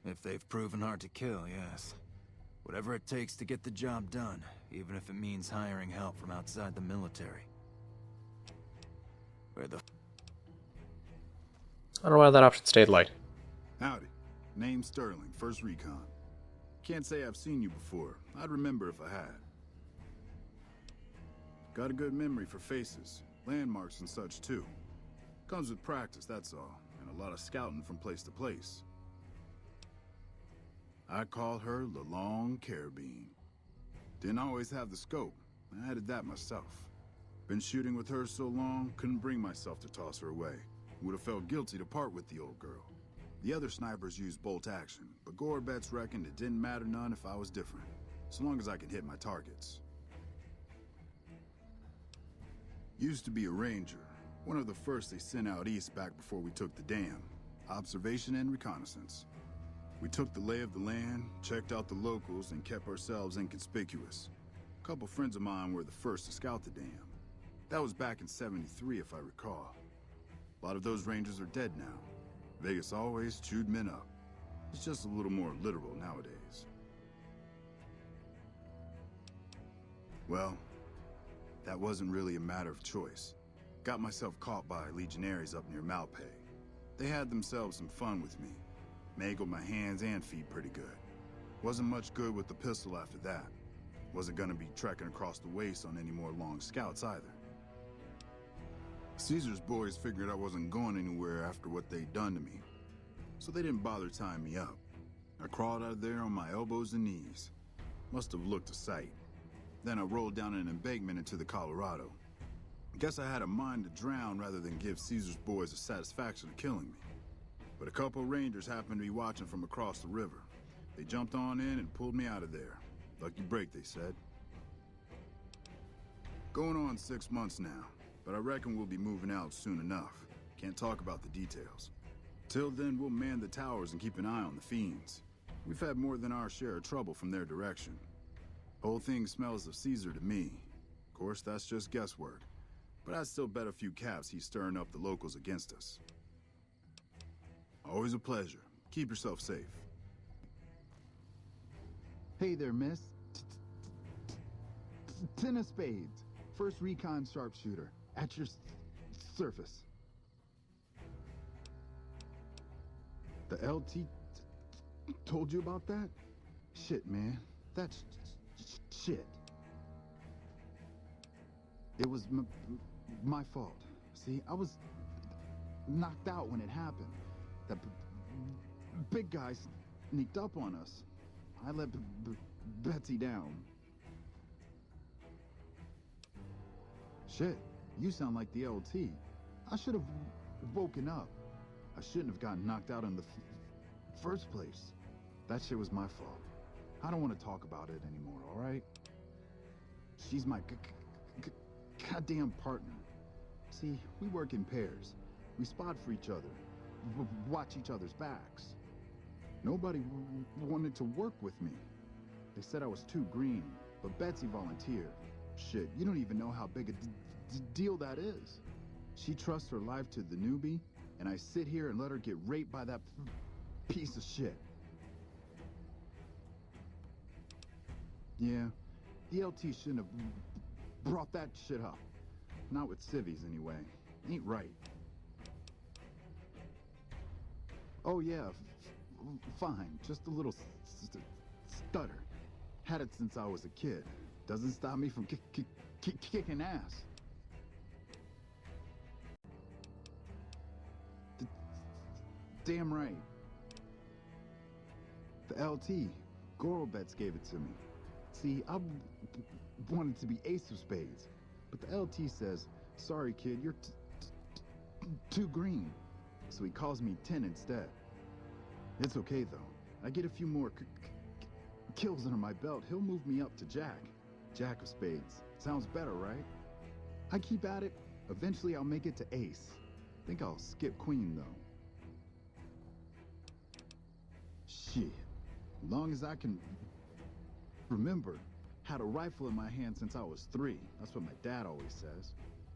If they've proven hard to kill, yes. Whatever it takes to get the job done, even if it means hiring help from outside the military. Where the... I don't know why that option stayed light. Howdy. Name's Sterling, 1st Recon. Can't say I've seen you before. I'd remember if I had. Got a good memory for faces, landmarks and such too. Comes with practice, that's all, and a lot of scouting from place to place. I called her the Long Carabine. Didn't always have the scope. I added that myself. Been shooting with her so long, couldn't bring myself to toss her away. Would have felt guilty to part with the old girl. The other snipers used bolt action, but Gorbets reckoned it didn't matter none if I was different, so long as I could hit my targets. Used to be a ranger, one of the first they sent out east back before we took the dam. Observation and reconnaissance. We took the lay of the land, checked out the locals, and kept ourselves inconspicuous. A couple friends of mine were the first to scout the dam. That was back in '73, if I recall. A lot of those rangers are dead now. Vegas always chewed men up. It's just a little more literal nowadays. Well, that wasn't really a matter of choice. Got myself caught by legionaries up near Malpay. They had themselves some fun with me. Mangled my hands and feet pretty good. Wasn't much good with the pistol after that. Wasn't gonna be trekking across the waste on any more long scouts either. Caesar's boys figured I wasn't going anywhere after what they'd done to me, so they didn't bother tying me up. I crawled out of there on my elbows and knees. Must have looked a sight. Then I rolled down an embankment into the Colorado. Guess I had a mind to drown rather than give Caesar's boys the satisfaction of killing me. But a couple rangers happened to be watching from across the river. They jumped on in and pulled me out of there. Lucky break, they said. Going on 6 months now, but I reckon we'll be moving out soon enough. Can't talk about the details. Till then, we'll man the towers and keep an eye on the fiends. We've had more than our share of trouble from their direction. Whole thing smells of Caesar to me. Of course, that's just guesswork. But I'd still bet a few caps he's stirring up the locals against us. Always a pleasure. Keep yourself safe. Hey there, miss. Ten of spades. 1st Recon sharpshooter. At your surface. The LT told you about that? Shit, man. That's shit. It was my fault. See, I was knocked out when it happened. That big guy sneaked up on us. I let Betsy down. Shit, you sound like the LT. I should have woken up. I shouldn't have gotten knocked out in the first place. That shit was my fault. I don't want to talk about it anymore, all right? She's my goddamn partner. See, we work in pairs. We spot for each other. Watch each other's backs. Nobody wanted to work with me. They said I was too green, but Betsy volunteered. Shit, you don't even know how big a deal that is. She trusts her life to the newbie, and I sit here and let her get raped by that piece of shit. Yeah, the LT shouldn't have brought that shit up. Not with civvies, anyway. Ain't right. Oh yeah, fine. Just a little stutter. Had it since I was a kid. Doesn't stop me from kicking ass. Damn right. The LT, Gorbets gave it to me. See, I wanted to be ace of spades, but the LT says, sorry kid, you're too green. So he calls me 10 instead. It's okay though. I get a few more kills under my belt, he'll move me up to Jack. Jack of spades. Sounds better, right? I keep at it. Eventually I'll make it to ace. Think I'll skip queen though. Shit. Long as I can remember. Had a rifle in my hand since I was 3. That's what my dad always says.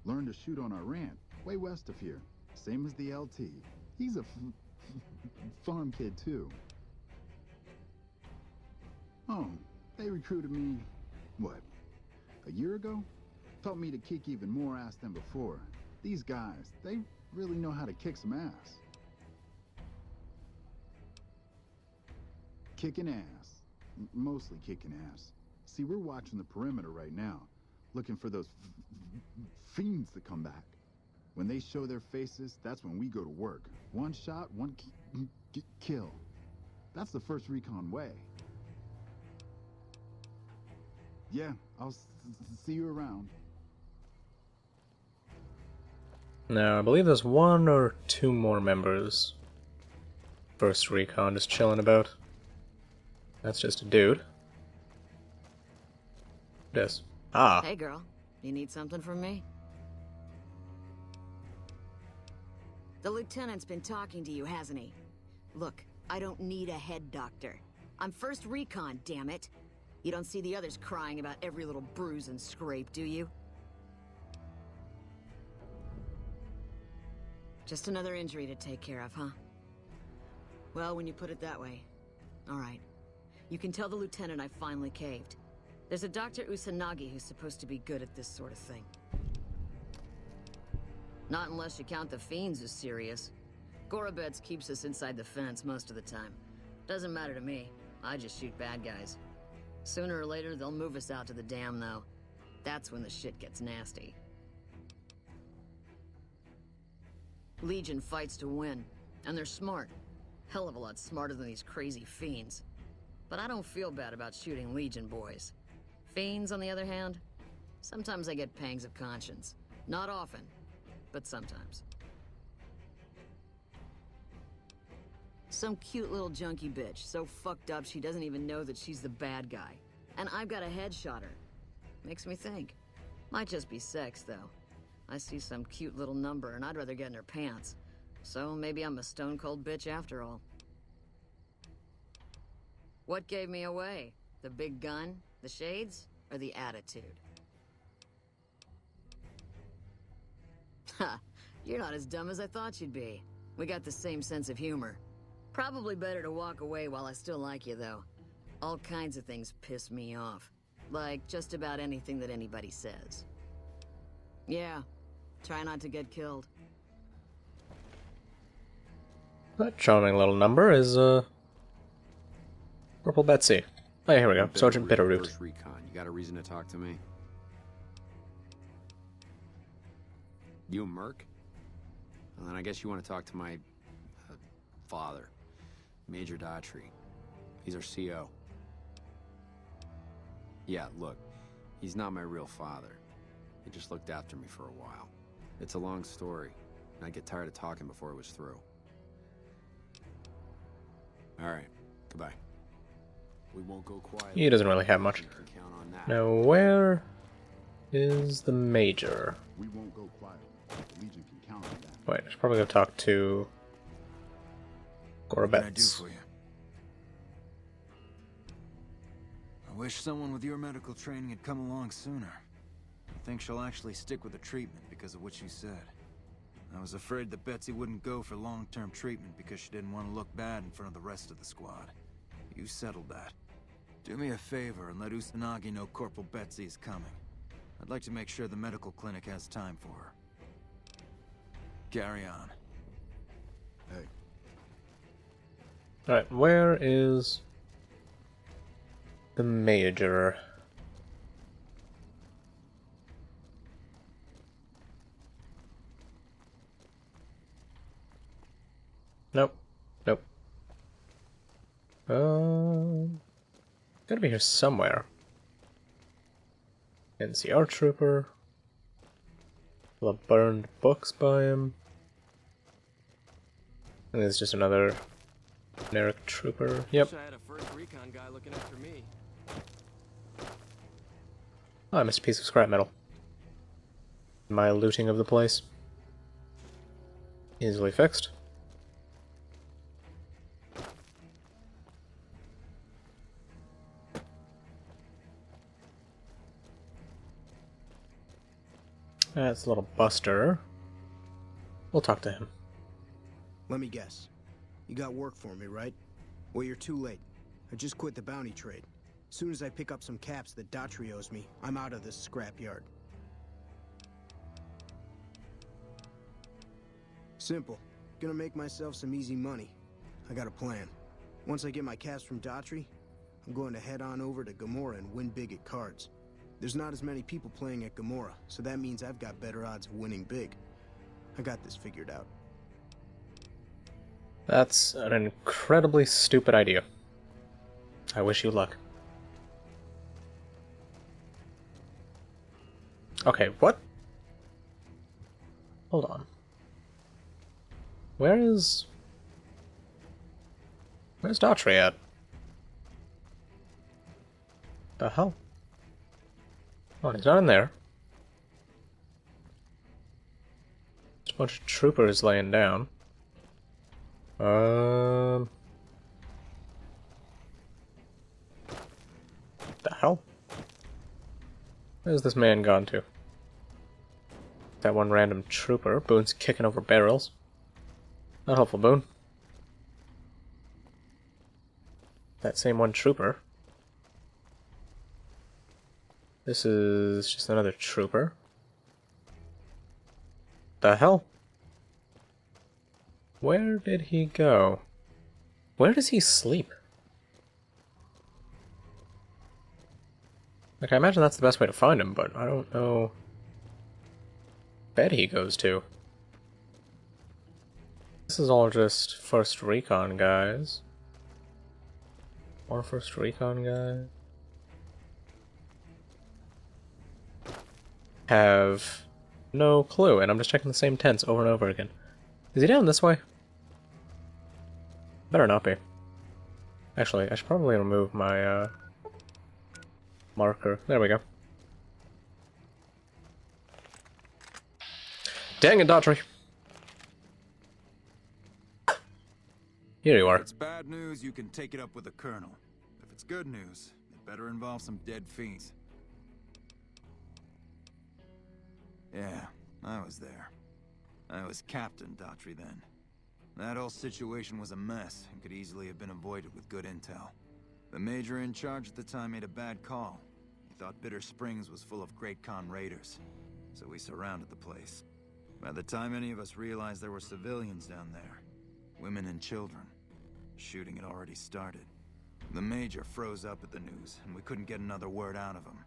Learned to shoot on our ranch, way west of here. Same as the LT. He's a farm kid too. Oh, they recruited me, what, a year ago? Taught me to kick even more ass than before. These guys, they really know how to kick some ass. Kicking ass. Mostly kicking ass. See, we're watching the perimeter right now, looking for those fiends to come back. When they show their faces, that's when we go to work. One shot, one kill. That's the first recon way. Yeah, I'll see you around. Now, I believe there's one or two more members. First recon just chilling about. That's just a dude. Yes. Ah. Hey girl, you need something from me? The lieutenant's been talking to you, hasn't he? Look, I don't need a head doctor. I'm first recon, damn it. You don't see the others crying about every little bruise and scrape, do you? Just another injury to take care of, huh? Well, when you put it that way. Alright. You can tell the lieutenant I finally caved. There's a Dr. Usanagi who's supposed to be good at this sort of thing. Not unless you count the fiends as serious. Gorobets keeps us inside the fence most of the time. Doesn't matter to me. I just shoot bad guys. Sooner or later, they'll move us out to the dam, though. That's when the shit gets nasty. Legion fights to win, and they're smart. Hell of a lot smarter than these crazy fiends. But I don't feel bad about shooting Legion boys. Fiends, on the other hand, sometimes I get pangs of conscience. Not often, but sometimes. Some cute little junkie bitch, so fucked up she doesn't even know that she's the bad guy. And I've got a headshot her. Makes me think. Might just be sex, though. I see some cute little number and I'd rather get in her pants. So maybe I'm a stone-cold bitch after all. What gave me away? The big gun, the shades, or the attitude? Ha! You're not as dumb as I thought you'd be. We got the same sense of humor. Probably better to walk away while I still like you, though. All kinds of things piss me off. Like just about anything that anybody says. Yeah, try not to get killed. That charming little number is, Purple Betsy. Oh, yeah, here we go. Sergeant Bitterroot. First recon. You got a reason to talk to me? You a merc? Well, then I guess you want to talk to my father, Major Daughtry. He's our CO. Yeah, look, he's not my real father. He just looked after me for a while. It's a long story, and I'd get tired of talking before it was through. All right, goodbye. We won't go quiet. He doesn't really have much. Count on that. Now, where is the Major? We won't go quietly. The Legion can count on that. Wait, I should probably go talk to What can I do Gorobets. for you? I wish someone with your medical training had come along sooner. I think she'll actually stick with the treatment because of what you said. I was afraid that Betsy wouldn't go for long-term treatment because she didn't want to look bad in front of the rest of the squad. You settled that. Do me a favor and let Usanagi know Corporal Betsy is coming. I'd like to make sure the medical clinic has time for her. Carry on. Hey, Alright, where is the Major? Nope. Nope. Gotta be here somewhere. NCR Trooper. The burned books by him. And there's just another generic trooper. Yep. Wish I had a first recon guy looking after me. Oh, I missed a piece of scrap metal. My looting of the place. Easily fixed. That's a little Buster. We'll talk to him. Let me guess. You got work for me, right? Well, you're too late. I just quit the bounty trade. Soon as I pick up some caps that Daughtry owes me, I'm out of this scrapyard. Simple. Gonna make myself some easy money. I got a plan. Once I get my caps from Daughtry, I'm going to head on over to Gomorrah and win big at cards. There's not as many people playing at Gomorrah, so that means I've got better odds of winning big. I got this figured out. That's an incredibly stupid idea. I wish you luck. Okay, what? Hold on. Where's Daughtry at? The hell? Oh, he's not in there. There's a bunch of troopers laying down. The hell? Where's this man gone to? That one random trooper. Boone's kicking over barrels. Not helpful, Boone. That same one trooper. This is just another trooper. The hell? Where did he go? Where does he sleep? Like, I imagine that's the best way to find him, but I don't know bed he goes to. This is all just first recon guys. More first recon guys. Have no clue, and I'm just checking the same tents over and over again. Is he down this way? Better not be. Actually, I should probably remove my marker. There we go. Dang it, Daughtry. Here you are. If it's bad news, you can take it up with the Colonel. If it's good news, it better involve some dead fiends. Yeah, I was there. I was Captain Daughtry then. That whole situation was a mess and could easily have been avoided with good intel. The major in charge at the time made a bad call. He thought Bitter Springs was full of Great Khan raiders, so we surrounded the place. By the time any of us realized there were civilians down there, women and children, shooting had already started. The major froze up at the news, and we couldn't get another word out of him.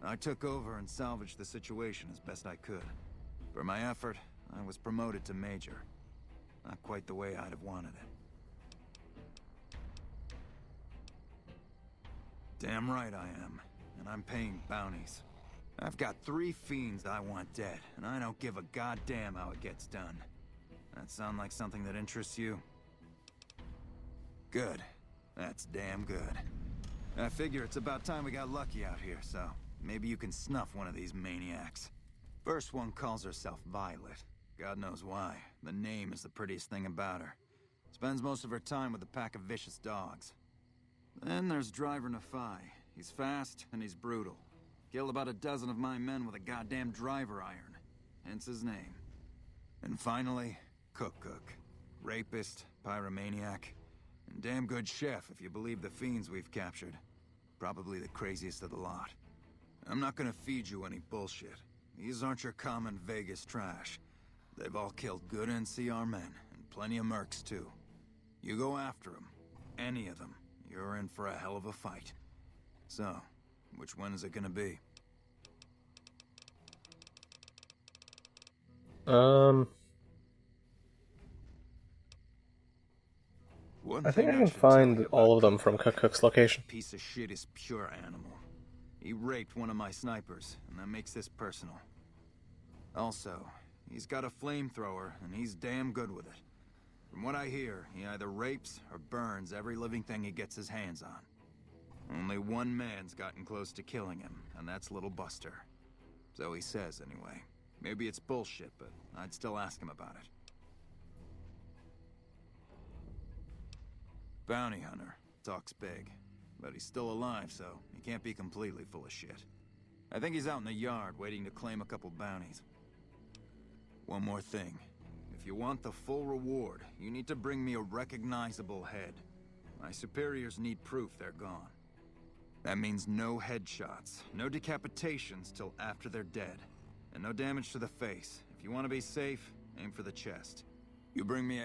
I took over and salvaged the situation as best I could. For my effort, I was promoted to major. Not quite the way I'd have wanted it. Damn right I am, and I'm paying bounties. I've got 3 fiends I want dead, and I don't give a goddamn how it gets done. That sound like something that interests you? Good. That's damn good. I figure it's about time we got lucky out here, so maybe you can snuff one of these maniacs. First one calls herself Violet. God knows why. The name is the prettiest thing about her. Spends most of her time with a pack of vicious dogs. Then there's Driver Nafai. He's fast and he's brutal. Killed about a dozen of my men with a goddamn driver iron. Hence his name. And finally, Cook. Rapist, pyromaniac, and damn good chef if you believe the fiends we've captured. Probably the craziest of the lot. I'm not gonna feed you any bullshit. These aren't your common Vegas trash. They've all killed good NCR men, and plenty of mercs too. You go after them, any of them, you're in for a hell of a fight. So, which one is it gonna be? I think I can find all of them from Cook's location. Piece of shit is pure animal. He raped one of my snipers, and that makes this personal. Also, he's got a flamethrower, and he's damn good with it. From what I hear, he either rapes or burns every living thing he gets his hands on. Only one man's gotten close to killing him, and that's Little Buster. So he says, anyway. Maybe it's bullshit, but I'd still ask him about it. Bounty hunter. Talks big. But he's still alive, so he can't be completely full of shit. I think he's out in the yard, waiting to claim a couple bounties. One more thing. If you want the full reward, you need to bring me a recognizable head. My superiors need proof they're gone. That means no headshots, no decapitations till after they're dead, and no damage to the face. If you want to be safe, aim for the chest. You bring me a